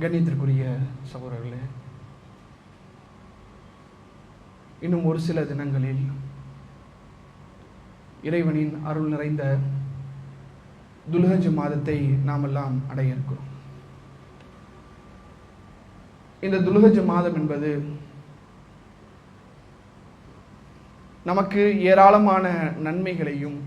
கண்ணியத்திற்குரிய சகோதரர்களே, இன்னும் ஒரு சில தினங்களில் இறைவனின் அருள் நிறைந்த துல்ஹஜ் மாதத்தை நாமெல்லாம் அடைய இருக்கிறோம். இந்த துல்ஹஜ் மாதம் என்பது நமக்கு ஏராளமான நன்மைகளையும்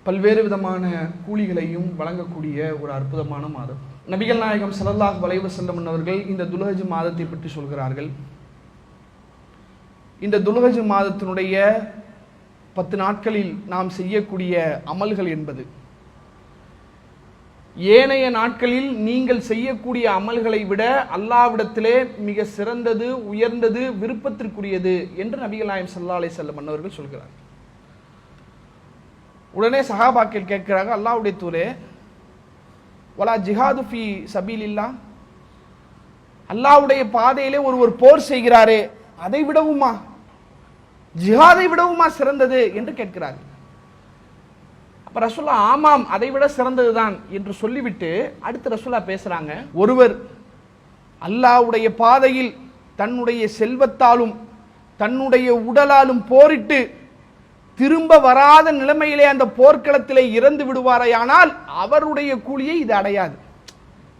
பல்வேறு விதமான கூலிகளையும் வழங்கக்கூடிய ஒரு அற்புதமான மாதம். நபிகள் நாயகம் ஸல்லல்லாஹு அலைஹி வஸல்லம் அவர்கள் இந்த துல்ஹஜ் மாதத்தை பற்றி சொல்கிறார்கள். இந்த துல்ஹஜ் மாதத்தினுடைய 10 நாட்களில் நாம் செய்யக்கூடிய அமல்கள் என்பது ஏனைய நாட்களில் நீங்கள் செய்யக்கூடிய அமல்களை விட அல்லாஹ்விடத்திலே மிக சிறந்தது, உயர்ந்தது, விருப்பத்திற்குரியது என்று நபிகள் நாயகம் ஸல்லல்லாஹு அலைஹி வஸல்லம் அவர்கள் சொல்கிறார். உடனே சஹாபாக்கள் கேட்கிறாங்க, அல்லாஹ்வுடைய தூதரே, வலா ஜிஹாது ஃபீ சபீலில்லாஹ், அல்லாஹ்வுடைய பாதையிலே ஒருவர் போர் செய்கிறாரே அதை விடவுமா, ஜிஹாதை விடவுமா சிறந்தது என்று கேட்கிறார்கள். அப்ப ரசூலா ஆமாம், அதை விட சிறந்ததுதான் என்று சொல்லிவிட்டு அடுத்து ரசூலா பேசுறாங்க, ஒருவர் அல்லாஹ்வுடைய பாதையில் தன்னுடைய செல்வத்தாலும் தன்னுடைய உடலாலும் போரிட்டு திரும்ப வராத நிலைமையிலே அந்த போர்க்களத்திலே இறந்து விடுவாரையானால் அவருடைய கூலியை இது அடையாது.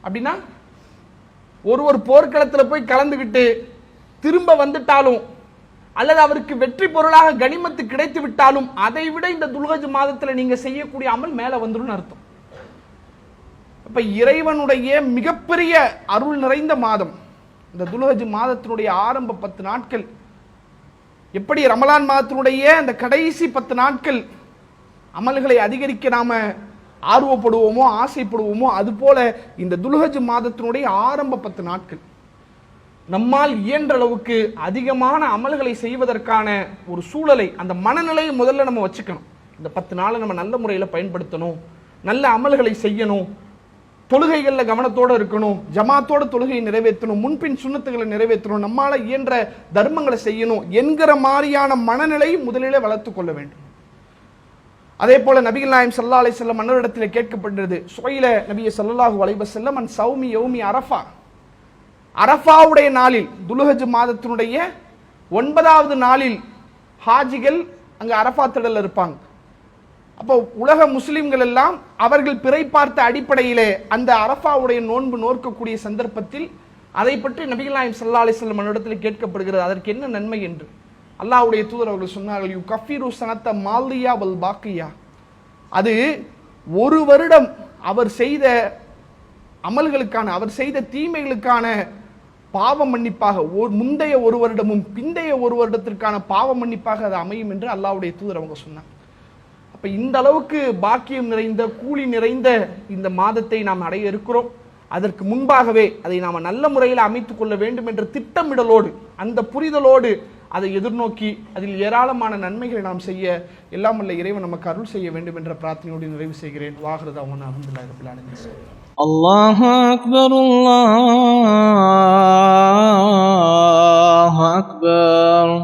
அப்படின்னா ஒருவர் போர்க்களத்தில் போய் கலந்துகிட்டு திரும்ப வந்துட்டாலும் அல்லது அவருக்கு வெற்றி பொருளாக கனிமத்து கிடைத்து விட்டாலும் அதை விட இந்த துல்ஹஜ் மாதத்தில் நீங்க செய்யக்கூடிய அமல் மேல வந்துடும் அர்த்தம். அப்ப இறைவனுடைய மிகப்பெரிய அருள் நிறைந்த மாதம் இந்த துல்ஹஜ் மாதத்தினுடைய ஆரம்ப 10 நாட்கள். எப்படி ரமலான் மாதத்தினுடைய அந்த கடைசி 10 நாட்கள் அமல்களை அதிகரிக்க நாம ஆர்வப்படுவோமோ, ஆசைப்படுவோமோ, அதுபோல இந்த துல்ஹஜ் மாதத்தினுடைய ஆரம்ப 10 நாட்கள் நம்மால் இயன்ற அளவுக்கு அதிகமான அமல்களை செய்வதற்கான ஒரு சூழலை, அந்த மனநிலையை முதல்ல நம்ம வச்சுக்கணும். இந்த 10 நாளை நம்ம நல்ல முறையில் பயன்படுத்தணும், நல்ல அமல்களை செய்யணும், தொழுகைகளில் கவனத்தோடு இருக்கணும், ஜமாத்தோட தொழுகையை நிறைவேற்றணும், முன்பின் சுன்னத்துகளை நிறைவேற்றணும், நம்மால இயன்ற தர்மங்களை செய்யணும் என்கிற மாதிரியான மனநிலையை முதலிலே வளர்த்து கொள்ள வேண்டும். அதே போல நபிகள் நாயகம் ஸல்லல்லாஹு அலைஹி வஸல்லம் அன்னவரிடத்தில் கேட்கப்பட்டது, சுவைல நபிய ஸல்லல்லாஹு அலைஹி வஸல்லம் அன் சௌமி யௌமி அரஃபா, அரஃபாவுடைய நாளில் துல்ஹஜ் மாதத்தினுடைய 9வது நாளில் ஹாஜிகள் அங்கு அரஃபா திடல் இருப்பாங்க. அப்போ உலக முஸ்லிம்கள் எல்லாம் அவர்கள் பிறை பார்த்த அடிப்படையிலே அந்த அரஃபாவுடைய நோன்பு நோக்கக்கூடிய சந்தர்ப்பத்தில் அதை பற்றி நபிகள் நாயகம் ஸல்லல்லாஹு அலைஹி வஸல்லம் இடத்தில் கேட்கப்படுகிறது, அதற்கு என்ன நன்மை என்று. அல்லாஹ்வுடைய தூதர் அவர்கள் சொன்னார்கள், யூ கஃபீரு சனத்த மாலியா வல் பாக்கியா, அது ஒரு வருடம் அவர் செய்த அமல்களுக்கான, அவர் செய்த தீமைகளுக்கான பாவ மன்னிப்பாக, முந்தைய ஒரு வருடமும் பிந்தைய ஒரு வருடத்திற்கான பாவ மன்னிப்பாக அது அமையும் என்று அல்லாஹ்வுடைய தூதர் அவங்க சொன்னாங்க. அப்ப இந்த அளவுக்கு பாக்கியம் நிறைந்த, கூலி நிறைந்த இந்த மாதத்தை நாம் அடைய இருக்கிறோம். அதற்கு முன்பாகவே அதை நாம் நல்ல முறையில் அமைத்துக் கொள்ள வேண்டும் என்ற திட்டமிடலோடு, அந்த புரிதலோடு அதை எதிர்நோக்கி அதில் ஏராளமான நன்மைகளை நாம் செய்ய எல்லாம் வல்ல இறைவன் நமக்கு அருள் செய்ய வேண்டும் என்ற பிரார்த்தனையோடு நிறைவு செய்கிறேன். வாஹிரு தஅவானா அல்ஹம்துலில்லாஹி ரப்பில் ஆலமீன். அல்லாஹு அக்பர், அல்லாஹு அக்பர்.